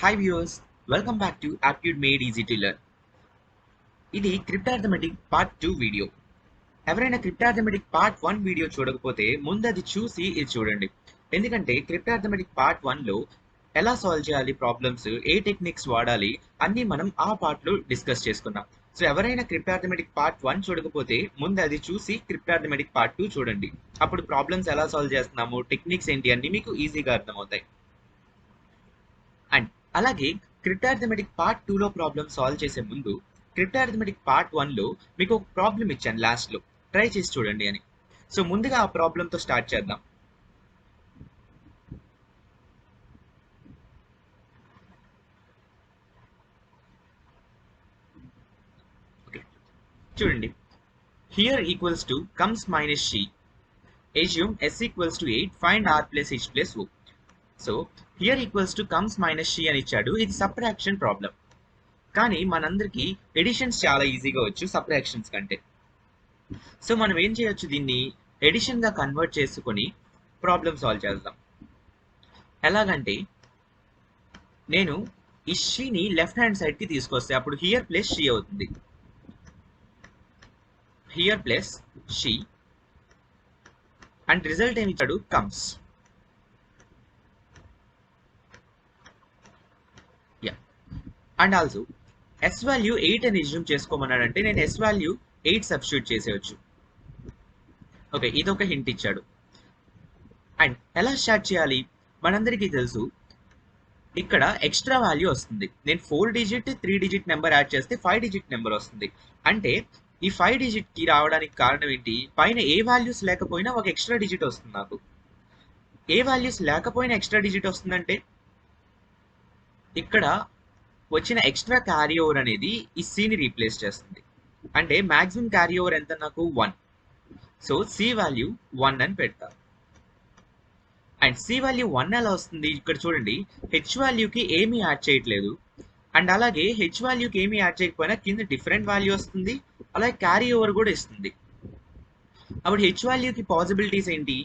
Hi viewers, welcome back to Aptitude Made Easy to Learn. ఇది క్రిప్టార్థమెటిక్ part 2 video. ఎవరైనా క్రిప్టార్థమెటిక్ part 1 video చూడకపోతే ముందు అది చూసి ఇది చూడండి. ఎందుకంటే క్రిప్టార్థమెటిక్ పార్ట్ 1 లో ఎలా సాల్వ్ చేయాలి ప్రాబ్లమ్స్, ఏ టెక్నిక్స్ వాడాలి అన్నీ మనం ఆ పార్ట్ లో డిస్కస్ చేసుకున్నాం. సో ఎవరైనా క్రిప్టార్థమెటిక్ పార్ట్ 1 చూడకపోతే ముందు అది చూసి క్రిప్టార్థమెటిక్ పార్ట్ 2 చూడండి. అప్పుడు ప్రాబ్లమ్స్ ఎలా సాల్వ్ చేస్తున్నాము, టెక్నిక్స్ ఏంటి అన్ని మీకు ఈజీగా అర్థమవుతాయి. అండ్ అలాగే క్రిప్టార్థమెటిక్ పార్ట్ 2 లో ప్రాబ్లమ్ సాల్వ్ చేసే ముందు క్రిప్టార్థమెటిక్ పార్ట్ 1 లో మీకు ఒక ప్రాబ్లం ఇచ్చాను లాస్ట్ లో, ట్రై చేసి చూడండి అని. సో ముందుగా ఆ ప్రాబ్లమ్ తో స్టార్ట్ చేద్దాం. ఓకే, చూడండి. Here equals to comes minus she, assume s equals to 8, find r plus h plus o. So here equals to comes minus she అని ఇచ్చాడు. ఇది సబ్ట్రాక్షన్ ప్రాబ్లం, కానీ మనందరికీ ఎడిషన్స్ చాలా ఈజీగా వచ్చు సబ్ట్రాక్షన్స్ కంటే. సో మనం ఏం చేయొచ్చు, దీన్ని ఎడిషన్ గా కన్వర్ట్ చేసుకొని ప్రాబ్లమ్ సాల్వ్ చేద్దాం. ఎలాగంటే నేను ఈ షీని లెఫ్ట్ హ్యాండ్ సైడ్ కి తీసుకొస్తే అప్పుడు హియర్ ప్లస్ షీ అవుతుంది. Here plus she and result ఏమి ఇచ్చాడు, comes. Yeah, and also S value 8 అని రిజ్యూమ్ చేసుకోమన్నాడంటే నేను ఎస్ వాల్యూ 8 సబ్స్టిట్యూట్ చేసేయచ్చు. ఓకే, ఇదొక హింట్ ఇచ్చాడు. అండ్ ఎలా స్టార్ట్ చేయాలి, మనందరికీ తెలుసు ఇక్కడ ఎక్స్ట్రా వాల్యూ వస్తుంది. నేను 4 డిజిట్ 3 డిజిట్ నెంబర్ యాడ్ చేస్తే 5 డిజిట్ నెంబర్ వస్తుంది. అంటే ఈ 5 డిజిట్ కి రావడానికి కారణం ఏంటి, పైన ఏ వాల్యూస్ లేకపోయినా ఒక ఎక్స్ట్రా డిజిట్ వస్తుంది నాకు. ఏ వాల్యూస్ లేకపోయినా ఎక్స్ట్రా డిజిట్ వస్తుందంటే ఇక్కడ వచ్చిన ఎక్స్ట్రా క్యారీ ఓవర్ అనేది ఈ సి ని రీప్లేస్ చేస్తుంది. అంటే మాక్సిమం క్యారీ ఓవర్ ఎంత, నాకు 1. సో సి వాల్యూ 1 అని పెడతా. అండ్ సి వాల్యూ 1 ఎలా వస్తుంది, ఇక్కడ చూడండి, హెచ్ వాల్యూకి ఏమీ యాడ్ చేయట్లేదు. అండ్ అలాగే హెచ్ వాల్యూకి ఏమీ యాడ్ చేయకపోయినా కింద డిఫరెంట్ వాల్యూ వస్తుంది, అలాగే క్యారీ ఓవర్ కూడా ఇస్తుంది. అప్పుడు హెచ్ వాల్యూకి పాసిబిలిటీస్ ఏంటి,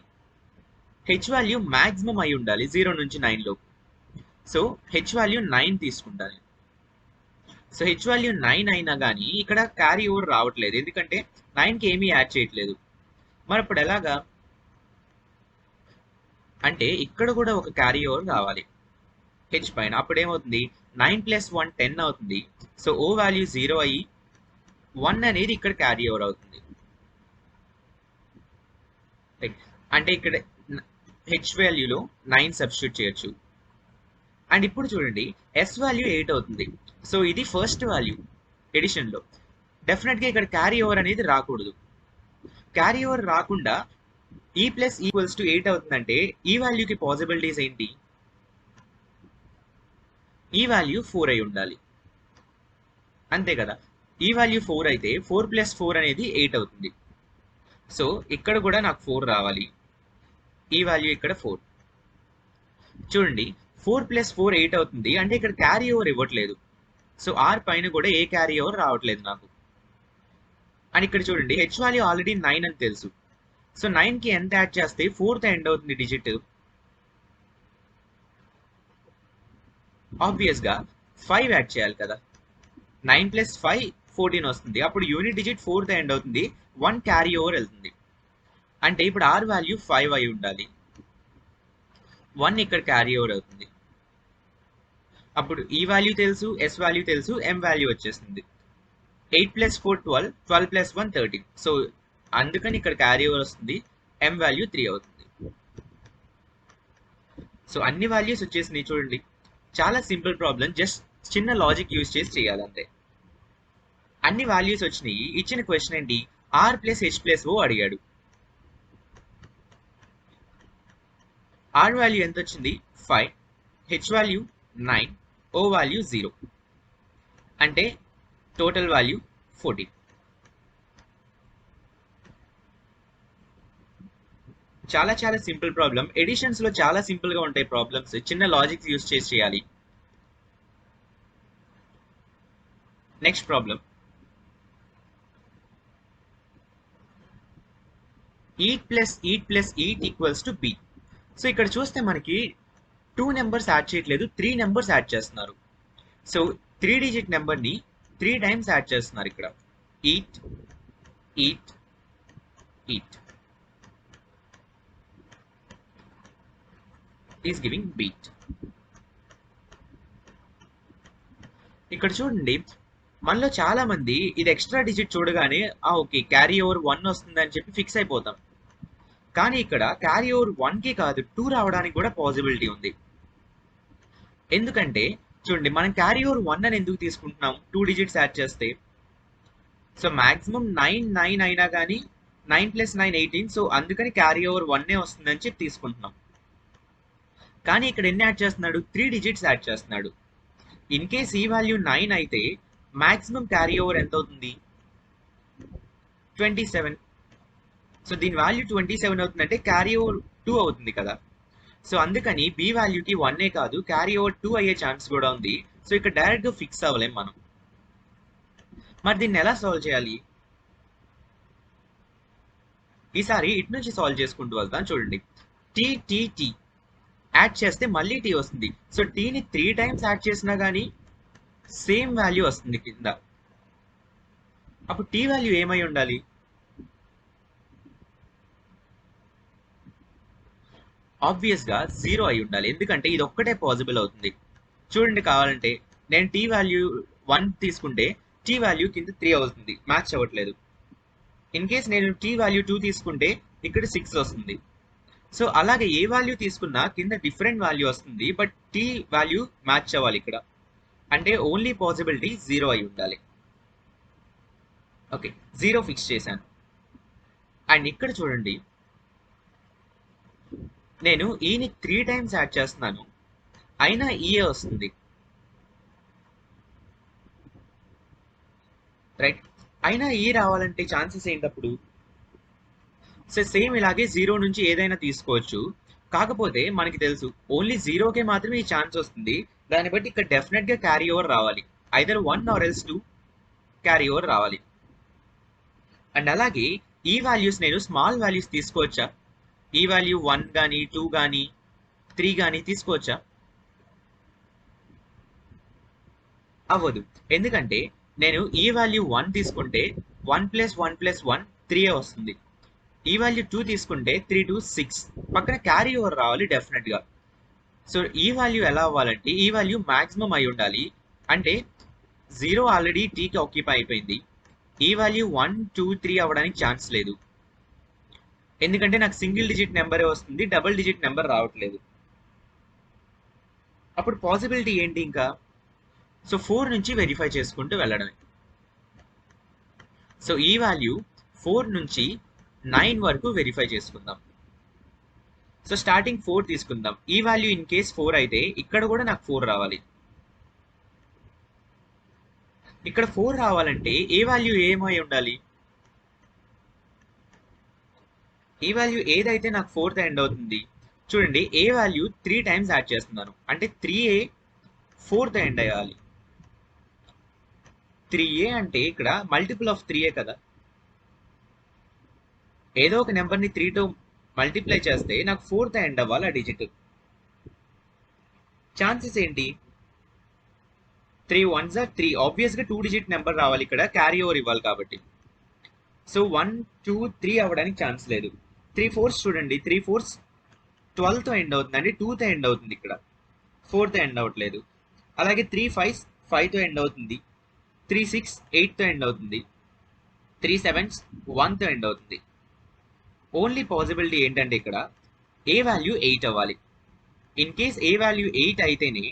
హెచ్ వాల్యూ మాక్సిమం అయి ఉండాలి 0 నుంచి 9 లో. సో హెచ్ వాల్యూ 9 తీసుకుంటాను. సో హెచ్ వాల్యూ 9 అయినా కానీ ఇక్కడ క్యారీ ఓవర్ రావట్లేదు, ఎందుకంటే 9కి ఏమీ యాడ్ చేయట్లేదు. మరి అప్పుడు ఎలాగా అంటే ఇక్కడ కూడా ఒక క్యారీ ఓవర్ కావాలి హెచ్ పైన. అప్పుడు ఏమవుతుంది, 9 ప్లస్ 1 10 అవుతుంది. సో ఓ వాల్యూ 0 అయ్యి 1 అనేది ఇక్కడ క్యారీ ఓవర్ అవుతుంది. అంటే ఇక్కడ హెచ్ వాల్యూలో 9 సబ్స్టిట్యూట్ చేయొచ్చు. అండ్ ఇప్పుడు చూడండి, ఎస్ వాల్యూ 8 అవుతుంది. సో ఇది ఫస్ట్ వాల్యూ ఎడిషన్లో. డెఫినెట్గా ఇక్కడ క్యారీ ఓవర్ అనేది రాకూడదు. క్యారీ ఓవర్ రాకుండా ఈ ప్లస్ ఈక్వల్స్ టు 8 అవుతుందంటే ఈ వాల్యూకి పాసిబిలిటీస్ ఏంటి, ఈ వాల్యూ 4 అయి ఉండాలి, అంతే కదా. ఈ వాల్యూ 4 అయితే 4 ప్లస్ 4 అనేది 8 అవుతుంది. సో ఇక్కడ కూడా నాకు 4 రావాలి, ఈ వాల్యూ ఇక్కడ 4. చూడండి, 4 ప్లస్ 4 8 అవుతుంది, అంటే ఇక్కడ క్యారీ ఓవర్ ఇవ్వట్లేదు. సో ఆర్ పైన కూడా ఏ క్యారీ ఓవర్ రావట్లేదు నాకు. అని ఇక్కడ చూడండి, హెచ్ వాల్యూ ఆల్రెడీ 9 అని తెలుసు. సో 9కి ఎంత యాడ్ చేస్తే 4తో ఎండ్ అవుతుంది డిజిట్, ఆబ్వియస్ గా 5 యాడ్ చేయాలి కదా. 9 ప్లస్ 5 14 వస్తుంది. అప్పుడు యూనిట్ డిజిట్ 4తో ఎండ్ అవుతుంది, 1 క్యారీ ఓవర్ వెళ్తుంది. అంటే ఇప్పుడు ఆర్ వాల్యూ 5 అయి ఉండాలి, 1 ఇక్కడ క్యారీ ఓవర్ అవుతుంది. అప్పుడు ఈ వాల్యూ తెలుసు, ఎస్ వాల్యూ తెలుసు, ఎం వాల్యూ వచ్చేస్తుంది. 8 ప్లస్ 4 12, 12 ప్లస్ 1 13. సో అందుకని ఇక్కడ క్యారీ ఓవర్ వస్తుంది, ఎం వాల్యూ 3 అవుతుంది. సో అన్ని వాల్యూస్ వచ్చేసినాయి చూడండి. చాలా సింపుల్ ప్రాబ్లం, జస్ట్ చిన్న లాజిక్ యూజ్ చేసి చేయాలంతే. అన్ని వాల్యూస్ వచ్చినాయి. ఇచ్చిన క్వశ్చన్ ఏంటి, R plus H plus O అడిగాడు. ఆర్ వాల్యూ ఎంత వచ్చింది, 5, హెచ్ వాల్యూ 9, ఓ వాల్యూ 0, అంటే టోటల్ వాల్యూ 14. చాలా చాలా సింపుల్ ప్రాబ్లం. ఎడిషన్స్ లో చాలా సింపుల్ గా ఉంటాయి ప్రాబ్లమ్స్, చిన్న లాజిక్స్ యూజ్ చేసి చేయాలి. Next problem, eat plus eat plus eat equals to be. So ఇక్కడ చూస్తే మనకి 2 నెంబర్స్ యాడ్ చేయట్లేదు, 3 నెంబర్స్ యాడ్ చేస్తున్నారు. సో 3 డిజిట్ నెంబర్ని 3 టైమ్స్ యాడ్ చేస్తున్నారు ఇక్కడ. Eat eat eat is giving beat. ఇక్కడ చూడండి, మనలో చాలా మంది ఇది ఎక్స్ట్రా డిజిట్ చూడగానే ఓకే క్యారీ ఓవర్ 1 వస్తుంది అని చెప్పి ఫిక్స్ అయిపోతాం. కానీ ఇక్కడ క్యారీ ఓవర్ 1కి కాదు 2 రావడానికి కూడా పాసిబిలిటీ ఉంది. ఎందుకంటే చూడండి, మనం క్యారీ ఓవర్ 1 అని ఎందుకు తీసుకుంటున్నాం 2 డిజిట్స్ యాడ్ చేస్తే? సో మాక్సిమం 9 అయినా కానీ 9 + 9 18. సో అందుకని క్యారీ ఓవర్ 1 వస్తుందని చెప్పి తీసుకుంటున్నాం. కానీ ఇక్కడ ఎన్ని యాడ్ చేస్తున్నాడు? 3 డిజిట్స్ యాడ్ చేస్తున్నాడు. ఇన్ కేస్ ఈ వాల్యూ 9 అయితే మాక్సిమం క్యారీ ఓవర్ ఎంత అవుతుంది? 27. సో దీని వాల్యూ 27 అవుతుందంటే క్యారీ ఓవర్ 2 అవుతుంది కదా. సో అందుకని బి వాల్యూకి 1 కాదు క్యారీ ఓవర్ 2 అయ్యే ఛాన్స్ కూడా ఉంది. సో ఇక్కడ డైరెక్ట్గా ఫిక్స్ అవ్వలేం మనం. మరి దీన్ని ఎలా సాల్వ్ చేయాలి? ఈసారి ఇటు నుంచి సాల్వ్ చేసుకుంటూ వెళ్తాం. చూడండి, టీ టీ టీ యాడ్ చేస్తే మళ్ళీ టీ వస్తుంది. సో టీని 3 టైమ్స్ యాడ్ చేసినా కానీ సేమ్ వాల్యూ వస్తుంది కింద. అప్పుడు టీ వాల్యూ ఏమై ఉండాలి? ఆబ్వియస్గా 0 అయి ఉండాలి. ఎందుకంటే ఇది ఒక్కటే పాసిబుల్ అవుతుంది. చూడండి, కావాలంటే నేను టీ వాల్యూ 1 తీసుకుంటే టీ వాల్యూ కింద 3 అవుతుంది, మ్యాచ్ అవ్వట్లేదు. ఇన్ కేస్ నేను టీ వాల్యూ 2 తీసుకుంటే ఇక్కడ 6 వస్తుంది. సో అలాగే ఏ వాల్యూ తీసుకున్నా కింద డిఫరెంట్ వాల్యూ వస్తుంది, బట్ టీ వాల్యూ మ్యాచ్ అవ్వాలి ఇక్కడ. అంటే ఓన్లీ పాసిబిలిటీ 0 అయి ఉండాలి. ఓకే, 0 ఫిక్స్ చేశాను. అండ్ ఇక్కడ చూడండి, నేను ఈని 3 టైమ్స్ యాడ్ చేస్తున్నాను, అయినా ఈఏ వస్తుంది. రైట్, అయినా ఈ రావాలంటే ఛాన్సెస్ ఏంటప్పుడు? సో సేమ్ ఇలాగే 0 నుంచి ఏదైనా తీసుకోవచ్చు. కాకపోతే మనకి తెలుసు ఓన్లీ 0కే మాత్రమే ఈ ఛాన్స్ వస్తుంది. దాన్ని బట్టి ఇక్కడ డెఫినెట్గా క్యారీ ఓవర్ రావాలి. Either 1 or else 2 carry over రావాలి. అండ్ అలాగే ఈ వాల్యూస్ నేను స్మాల్ వాల్యూస్ తీసుకోవచ్చా? ఈ వాల్యూ 1 కానీ 2 కానీ 3 కానీ తీసుకోవచ్చా? అవ్వదు. ఎందుకంటే నేను ఈ వాల్యూ 1 తీసుకుంటే 1 + 1 + 1 3 వస్తుంది. ఈ వాల్యూ 2 తీసుకుంటే 3 2 6. పక్కన క్యారీ ఓవర్ రావాలి డెఫినెట్గా. సో ఈ వాల్యూ ఎలా అవ్వాలంటే ఈ వాల్యూ మాక్సిమం అయి ఉండాలి. అంటే 0 ఆల్రెడీ టీకి ఆక్యుపై అయిపోయింది. ఈ వాల్యూ 1 2 3 అవ్వడానికి ఛాన్స్ లేదు. ఎందుకంటే నాకు సింగిల్ డిజిట్ నెంబరే వస్తుంది, డబుల్ డిజిట్ నెంబర్ రావట్లేదు. అప్పుడు పాసిబిలిటీ ఏంటి ఇంకా? సో 4 నుంచి వెరిఫై చేసుకుంటూ వెళ్ళడమే. సో ఈ వాల్యూ 4 నుంచి 9 వరకు వెరిఫై చేసుకుందాం. సో స్టార్టింగ్ 4 తీసుకుందాం. ఈ వాల్యూ ఇన్ కేస్ 4 అయితే ఇక్కడ కూడా నాకు 4 రావాలి. ఇక్కడ 4 రావాలంటే ఏ వాల్యూ ఏమై ఉండాలి? ఈ వాల్యూ ఏదైతే నాకు 4th ఎండ్ అవుతుంది. చూడండి, ఏ వాల్యూ 3 టైమ్స్ యాడ్ చేస్తున్నాను అంటే 3a 4th ఎండ్ అయ్యాలి. 3a అంటే ఇక్కడ మల్టిపుల్ ఆఫ్ 3a కదా. ఏదో ఒక నెంబర్ని 3తో మల్టిప్లై చేస్తే నాకు 4th ఎండ్ అవ్వాలి ఆ డిజిట్. ఛాన్సెస్ ఏంటి? 3 1s are 3. ఆబ్వియస్గా 2 డిజిట్ నెంబర్ రావాలి ఇక్కడ, క్యారీ ఓవర్ ఇవ్వాలి కాబట్టి. సో 1 2 3 అవ్వడానికి ఛాన్స్ లేదు. 3 4s చూడండి, 3 4s 12తో ఎండ్ అవుతుంది, అంటే 2తో ఎండ్ అవుతుంది ఇక్కడ, 4తో ఎండ్ అవ్వట్లేదు. అలాగే 3 5s 5తో ఎండ్ అవుతుంది, 3 6 8తో ఎండ్ అవుతుంది, 3 7s 1తో ఎండ్ అవుతుంది. ఓన్లీ పాసిబిలిటీ ఏంటంటే ఇక్కడ ఏ వాల్యూ 8 అవ్వాలి. ఇన్ కేస్ ఏ వాల్యూ 8 అయితేనే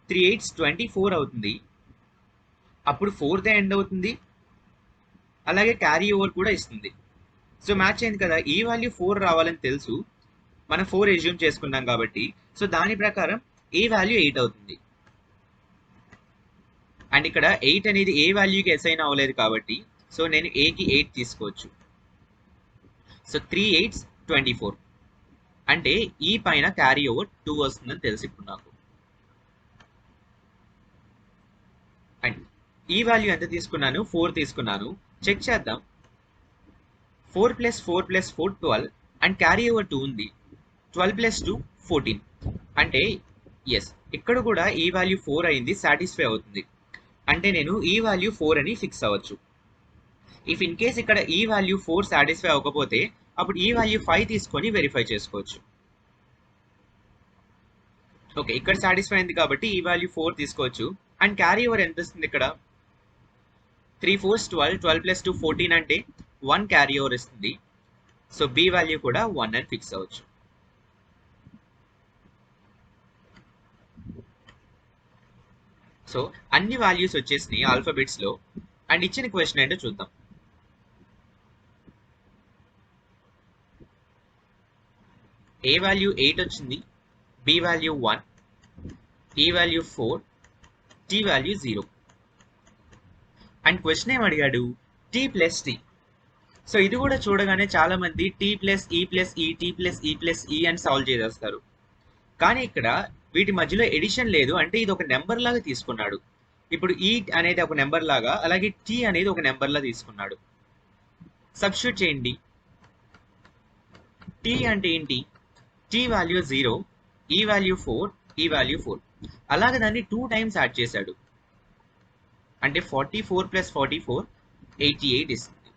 3 8s 24 అవుతుంది. అప్పుడు 4తో ఎండ్ అవుతుంది, అలాగే క్యారీ ఓవర్ కూడా ఇస్తుంది. సో మ్యాచ్ అయింది కదా. ఈ వాల్యూ 4 రావాలని తెలుసు, మనం 4 ఎజ్యూమ్ చేసుకున్నాం కాబట్టి. సో దాని ప్రకారం ఏ వాల్యూ 8 అవుతుంది. అండ్ ఇక్కడ 8 అనేది ఏ వాల్యూకి అసైన్ అవ్వలేదు కాబట్టి సో నేను ఏకి 8 తీసుకోవచ్చు. సో 3 8s 24 అంటే ఈ పైన క్యారీ ఓవర్ 2 వస్తుందని తెలుసు ఇప్పుడు నాకు. అండ్ ఈ వాల్యూ ఎంత తీసుకున్నాను? 4 తీసుకున్నాను. చెక్ చేద్దాం. 4 + 4 + 4 12 అండ్ క్యారీ ఓవర్ 2 ఉంది. 12 + 2 14 అంటే ఎస్, ఇక్కడ కూడా ఈ వాల్యూ 4 అయింది, సాటిస్ఫై అవుతుంది. అంటే నేను ఈ వాల్యూ 4 అని ఫిక్స్ అవ్వచ్చు. ఇఫ్ ఇన్ కేస్ ఇక్కడ ఈ వాల్యూ 4 సాటిస్ఫై అవ్వకపోతే అప్పుడు ఈ వాల్యూ 5 తీసుకొని వెరిఫై చేసుకోవచ్చు. ఓకే, ఇక్కడ సాటిస్ఫై అయింది కాబట్టి ఈ వాల్యూ 4 తీసుకోవచ్చు. అండ్ క్యారీ ఓవర్ ఎంత వస్తుంది ఇక్కడ? 3 4 12, 12 ప్లస్ 2 14 అంటే 1 క్యారీ ఓవర్ ఇస్తుంది. సో బి వాల్యూ కూడా 1 అని ఫిక్స్ అవ్వచ్చు. సో అన్ని వాల్యూస్ వచ్చేసినాయి ఆల్ఫాబెట్స్ లో. అండ్ ఇచ్చిన క్వశ్చన్ ఏంటో చూద్దాం. ఏ వాల్యూ 8 వచ్చింది, బి వాల్యూ 1, ఈ value 4, t value 0. And question ఏం అడిగాడు? Tea plus tea. సో ఇది కూడా చూడగానే చాలా మంది టీ ప్లస్ ఈ ప్లస్ ఈ, టీ ప్లస్ ఈ ప్లస్ ఈ అని సాల్వ్ చేసేస్తారు. కానీ ఇక్కడ వీటి మధ్యలో ఎడిషన్ లేదు, అంటే ఇది ఒక నెంబర్ లాగా తీసుకున్నాడు. ఇప్పుడు ఈ అనేది ఒక నెంబర్ లాగా, అలాగే టీ అనేది ఒక నెంబర్ లాగా తీసుకున్నాడు. సబ్స్టిట్యూట్ చేయండి. టీ అంటే ఏంటి? టీ వాల్యూ 0, ఈ వాల్యూ 4, ఈ వాల్యూ 4. అలాగే దాన్ని 2 టైమ్స్ యాడ్ చేశాడు. అంటే 44 ప్లస్ 44 88 ఇస్తుంది.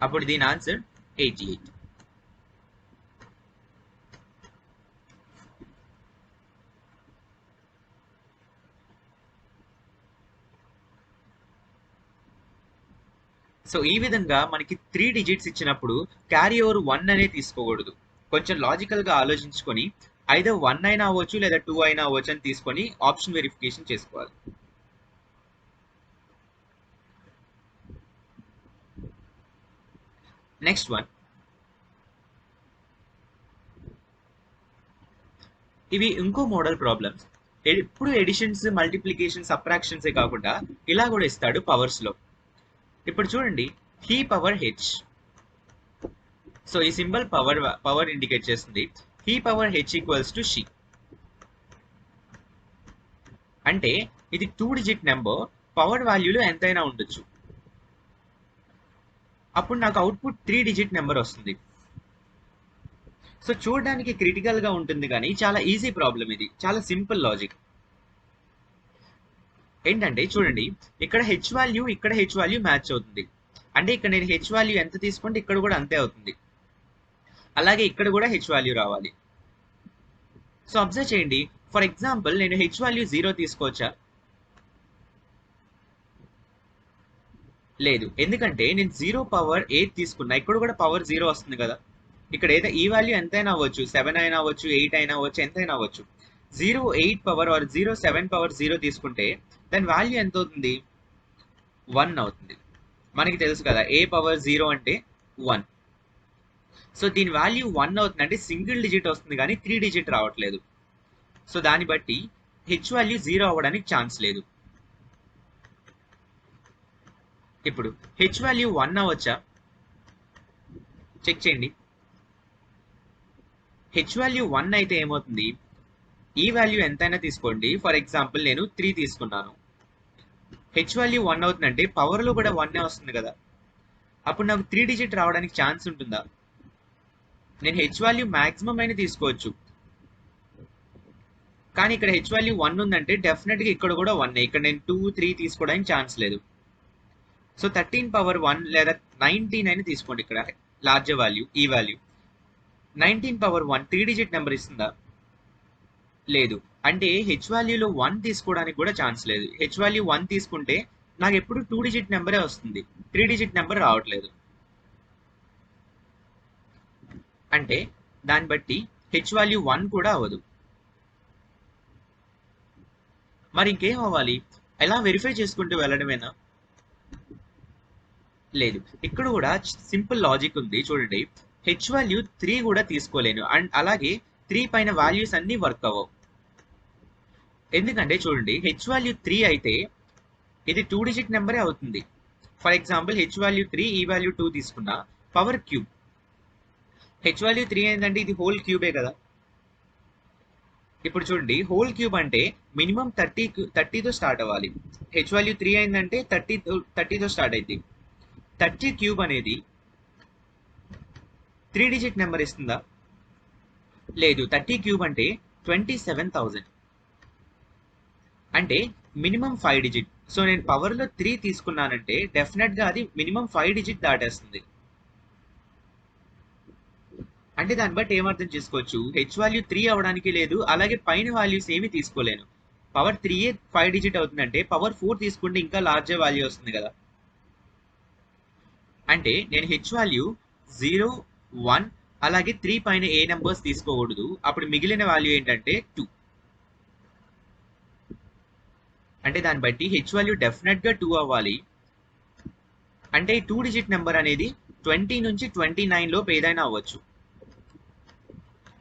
అప్పుడు దీని ఆన్సర్ 88. సో ఈ విధంగా మనకి 3 డిజిట్స్ ఇచ్చినప్పుడు క్యారీ ఓవర్ 1 అనే తీసుకోకూడదు. కొంచెం లాజికల్ గా ఆలోచించుకొని ఐదర్ 1 అయినా అవ్వచ్చు లేదా 2 అయినా అవ్వచ్చు అని తీసుకొని ఆప్షన్ వెరిఫికేషన్ చేసుకోవాలి. నెక్స్ట్ వన్, ఇవి ఇంకో మోడల్ ప్రాబ్లమ్స్. ఎప్పుడు ఎడిషన్స్, మల్టిప్లికేషన్, సబ్ట్రాక్షన్సే కాకుండా ఇలా కూడా ఇస్తాడు పవర్స్ లో. ఇప్పుడు చూడండి, హీ పవర్ హెచ్. సో ఈ సింబల్ పవర్ ఇండికేట్ చేస్తుంది. He power H equals to she. అంటే ఇది 2 డిజిట్ నెంబర్, పవర్ వాల్యూలో ఎంతైనా ఉండొచ్చు. అప్పుడు నాకు అవుట్పుట్ 3 డిజిట్ నెంబర్ వస్తుంది. సో చూడడానికి క్రిటికల్ గా ఉంటుంది, కానీ చాలా ఈజీ ప్రాబ్లం ఇది, చాలా సింపుల్ లాజిక్. ఏంటంటే చూడండి, ఇక్కడ హెచ్ వాల్యూ, ఇక్కడ హెచ్ వాల్యూ మ్యాచ్ అవుతుంది. అంటే ఇక్కడ నేను హెచ్ వాల్యూ ఎంత తీసుకుంటే ఇక్కడ కూడా అంతే అవుతుంది. అలాగే ఇక్కడ కూడా హెచ్ వాల్యూ రావాలి. సో అబ్జర్వ్ చేయండి, ఫర్ ఎగ్జాంపుల్ నేను హెచ్ వాల్యూ 0 తీసుకోవచ్చా? లేదు, ఎందుకంటే నేను 0 పవర్ 8 తీసుకున్నా, ఇక్కడ కూడా పవర్ 0 వస్తుంది కదా. ఇక్కడ ఏదో ఈ వాల్యూ ఎంతైనా అవ్వచ్చు, 7 అయినా అవ్వచ్చు, 8 అయినా అవ్వచ్చు, ఎంతైనా అవ్వచ్చు. 0 8 పవర్ ఆర్ 0 7 పవర్ 0 తీసుకుంటే దాని వాల్యూ ఎంత అవుతుంది? 1 అవుతుంది. మనకి తెలుసు కదా, ఏ పవర్ 0 అంటే 1. సో దీని వాల్యూ 1 అవుతుంది, అంటే సింగిల్ డిజిట్ వస్తుంది కానీ 3 డిజిట్ రావట్లేదు. సో దాన్ని బట్టి హెచ్ వాల్యూ 0 అవ్వడానికి ఛాన్స్ లేదు. ఇప్పుడు హెచ్ వాల్యూ 1 అవ్వచ్చా? చెక్ చేయండి. హెచ్ వాల్యూ 1 అయితే ఏమవుతుంది? ఈ వాల్యూ ఎంతైనా తీసుకోండి, ఫర్ ఎగ్జాంపుల్ నేను 3 తీసుకున్నాను. హెచ్ వాల్యూ 1 అవుతుందంటే పవర్లో కూడా 1 వస్తుంది కదా. అప్పుడు నాకు 3 డిజిట్ రావడానికి ఛాన్స్ ఉంటుందా? నేను హెచ్ వాల్యూ మ్యాక్సిమం అయినా తీసుకోవచ్చు, కానీ ఇక్కడ హెచ్ వాల్యూ 1 ఉందంటే డెఫినెట్గా ఇక్కడ కూడా 1. ఇక్కడ నేను 2 3 తీసుకోవడానికి ఛాన్స్ లేదు. సో 13 పవర్ 1 లేదా 19 అయినా తీసుకోండి, ఇక్కడ లార్జర్ వాల్యూ, ఈ వాల్యూ 19 పవర్ 1 3 డిజిట్ నెంబర్ ఇస్తుందా? లేదు, అంటే హెచ్ వాల్యూలో 1 తీసుకోవడానికి కూడా ఛాన్స్ లేదు. హెచ్ వాల్యూ 1 తీసుకుంటే నాకు ఎప్పుడు 2 డిజిట్ నెంబరే వస్తుంది, 3 డిజిట్ నెంబర్ రావట్లేదు. అంటే దాన్ని బట్టి హెచ్ వాల్యూ 1 కూడా అవ్వదు. మరి ఇంకేం అవ్వాలి? ఎలా వెరిఫై చేసుకుంటూ వెళ్ళడమేనా? లేదు, ఇక్కడ కూడా సింపుల్ లాజిక్ ఉంది. చూడండి, హెచ్ వాల్యూ 3 కూడా తీసుకోలేను, అండ్ అలాగే 3 పైన వాల్యూస్ అన్ని వర్క్ అవ్వవు. ఎందుకంటే చూడండి, హెచ్ వాల్యూ 3 అయితే ఇది 2 డిజిట్ నెంబరే అవుతుంది. ఫర్ ఎగ్జాంపుల్ హెచ్ వాల్యూ 3, ఈ వాల్యూ 2 తీసుకున్నా, పవర్ క్యూబ్. హెచ్ వాల్యూ 3 ఏంటంటే ఇది హోల్ క్యూబే కదా. ఇప్పుడు చూడండి, హోల్ క్యూబ్ అంటే మినిమం 30తో స్టార్ట్ అవ్వాలి. హెచ్ వాల్యూ 3 అయిందంటే 30తో స్టార్ట్ అయింది. 30 క్యూబ్ అనేది 3 డిజిట్ నెంబర్ ఇస్తుందా? లేదు, 30 క్యూబ్ అంటే 27,000 అంటే మినిమం 5 డిజిట్. సో నేను పవర్లో 3 తీసుకున్నానంటే డెఫినెట్గా అది మినిమం 5 డిజిట్ దాటేస్తుంది. అంటే దాన్ని బట్టి ఏమర్థం చేసుకోవచ్చు, హెచ్ వాల్యూ 3 అవడానికి లేదు, అలాగే పైన వాల్యూస్ ఏమి తీసుకోలేను. పవర్ 3 5 డిజిట్ అవుతుందంటే పవర్ 4 తీసుకుంటే ఇంకా లార్జర్ వాల్యూ వస్తుంది కదా. అంటే నేను హెచ్ వాల్యూ 0 1 అలాగే 3 పైన ఏ నెంబర్స్ తీసుకోకూడదు. అప్పుడు మిగిలిన వాల్యూ ఏంటంటే 2. అంటే దాన్ని బట్టి హెచ్ వాల్యూ డెఫినెట్గా 2 అవ్వాలి. అంటే ఈ 2 డిజిట్ నెంబర్ అనేది 20 నుంచి 29 లోపు ఏదైనా అవ్వచ్చు.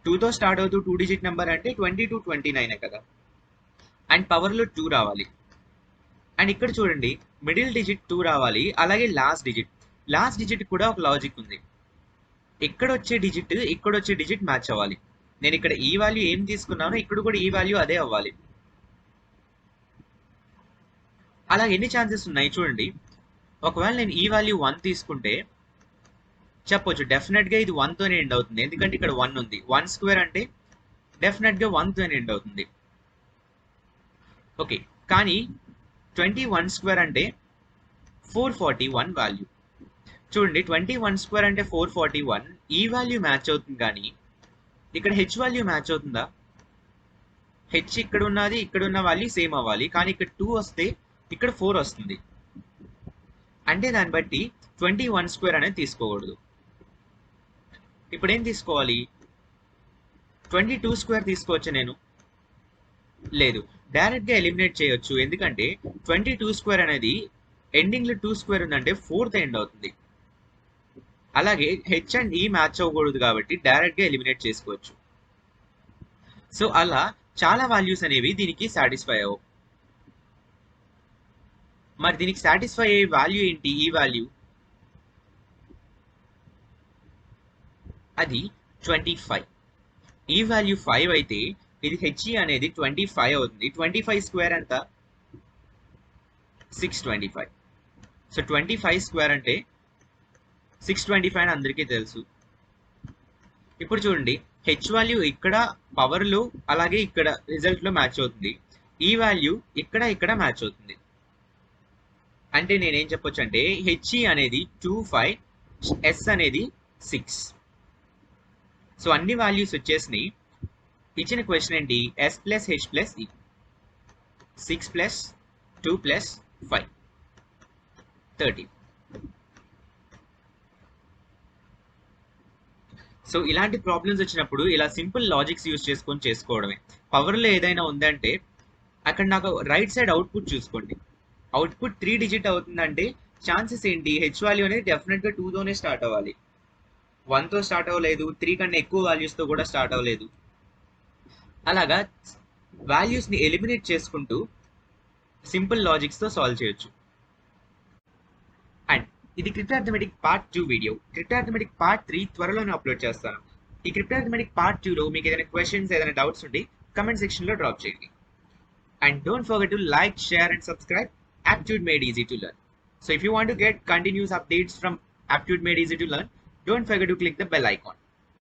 2తో స్టార్ట్ అవుతూ 2 డిజిట్ నెంబర్ అంటే 20 to 29 కదా. అండ్ పవర్లో 2 రావాలి. అండ్ ఇక్కడ చూడండి, మిడిల్ డిజిట్ 2 రావాలి, అలాగే లాస్ట్ డిజిట్ కూడా ఒక లాజిక్ ఉంది. ఇక్కడ వచ్చే డిజిట్ మ్యాచ్ అవ్వాలి. నేను ఇక్కడ ఈ వాల్యూ ఏం తీసుకున్నానో ఇక్కడ కూడా ఈ వాల్యూ అదే అవ్వాలి. అలా ఎన్ని ఛాన్సెస్ ఉన్నాయి చూడండి. ఒకవేళ నేను ఈ వాల్యూ 1 తీసుకుంటే చెప్పొచ్చు డెఫినెట్గా ఇది 1తోనే ఎండ్ అవుతుంది, ఎందుకంటే ఇక్కడ 1 ఉంది. 1 స్క్వేర్ అంటే డెఫినెట్గా 1తోనే ఎండ్ అవుతుంది. ఓకే, కానీ 21 స్క్వేర్ అంటే 441 వాల్యూ. చూడండి, 21 స్క్వేర్ అంటే 441, ఈ వాల్యూ మ్యాచ్ అవుతుంది, కానీ ఇక్కడ హెచ్ వాల్యూ మ్యాచ్ అవుతుందా? హెచ్ ఇక్కడ ఉన్నది, ఇక్కడ ఉన్న వాల్యూ సేమ్ అవ్వాలి, కానీ ఇక్కడ 2 వస్తే ఇక్కడ 4 వస్తుంది. అంటే దాన్ని బట్టి 21 స్క్వేర్ అనేది తీసుకోకూడదు. ఇప్పుడు ఏం తీసుకోవాలి? 22 స్క్వేర్ తీసుకోవచ్చు నేను? లేదు, డైరెక్ట్గా ఎలిమినేట్ చేయొచ్చు. ఎందుకంటే 22 స్క్వేర్ అనేది ఎండింగ్లో 2 స్క్వేర్ ఉందంటే 4th ఎండ్ అవుతుంది. అలాగే హెచ్ అండ్ ఈ మ్యాచ్ అవ్వకూడదు కాబట్టి డైరెక్ట్గా ఎలిమినేట్ చేసుకోవచ్చు. సో అలా చాలా వాల్యూస్ అనేవి దీనికి సాటిస్ఫై అవ్వవు. మరి దీనికి సాటిస్ఫై అయ్యే వాల్యూ ఏంటి? ఈ వాల్యూ అది 25. ఈ వాల్యూ 5 అయితే ఇది హెచ్ఈ అనేది 25 అవుతుంది. 25 స్క్వేర్ ఎంత? 625. సో 25 స్క్వేర్ అంటే 625 అని అందరికీ తెలుసు. ఇప్పుడు చూడండి, హెచ్ వాల్యూ ఇక్కడ పవర్లో అలాగే ఇక్కడ రిజల్ట్లో మ్యాచ్ అవుతుంది. ఈ వాల్యూ ఇక్కడ మ్యాచ్ అవుతుంది. అంటే నేనేం చెప్పొచ్చు అంటే హెచ్ఈ అనేది 25, ఎస్ అనేది 6. సో అన్ని వాల్యూస్ వచ్చేసినాయి. ఇచ్చిన క్వశ్చన్ ఏంటి? ఎస్ ప్లస్ హెచ్ ప్లస్ ఈ, 6 ప్లస్ 2 ప్లస్ 5 30. సో ఇలాంటి ప్రాబ్లమ్స్ వచ్చినప్పుడు ఇలా సింపుల్ లాజిక్స్ యూజ్ చేసుకొని చేసుకోవడమే. పవర్లో ఏదైనా ఉందంటే అక్కడ నాకు రైట్ సైడ్ అవుట్పుట్ చూసుకోండి. అవుట్పుట్ 3 డిజిట్ అవుతుందంటే ఛాన్సెస్ ఏంటి? హెచ్ వాల్యూ అనేది డెఫినెట్గా 2తోనే స్టార్ట్ అవ్వాలి. 1తో స్టార్ట్ అవ్వలేదు, 3 కన్నా ఎక్కువ వాల్యూస్తో కూడా స్టార్ట్ అవ్వలేదు. అలాగా వాల్యూస్ని ఎలిమినేట్ చేసుకుంటూ సింపుల్ లాజిక్స్తో సాల్వ్ చేయొచ్చు. అండ్ ఇది క్రిప్టార్థమెటిక్ పార్ట్ 2 వీడియో. క్రిప్టార్థమెటిక్ పార్ట్ 3 త్వరలోనే అప్లోడ్ చేస్తాను. ఈ క్రిప్టార్థమెటిక్ పార్ట్ 2లో మీకు ఏదైనా క్వశ్చన్స్, ఏదైనా డౌట్స్ ఉంటే కమెంట్ సెక్షన్లో డ్రాప్ చేయండి. And don't forget to like, share and subscribe Aptitude Made Easy to Learn. So if you want to get continuous updates from Aptitude Made Easy to Learn, don't forget to click the bell icon.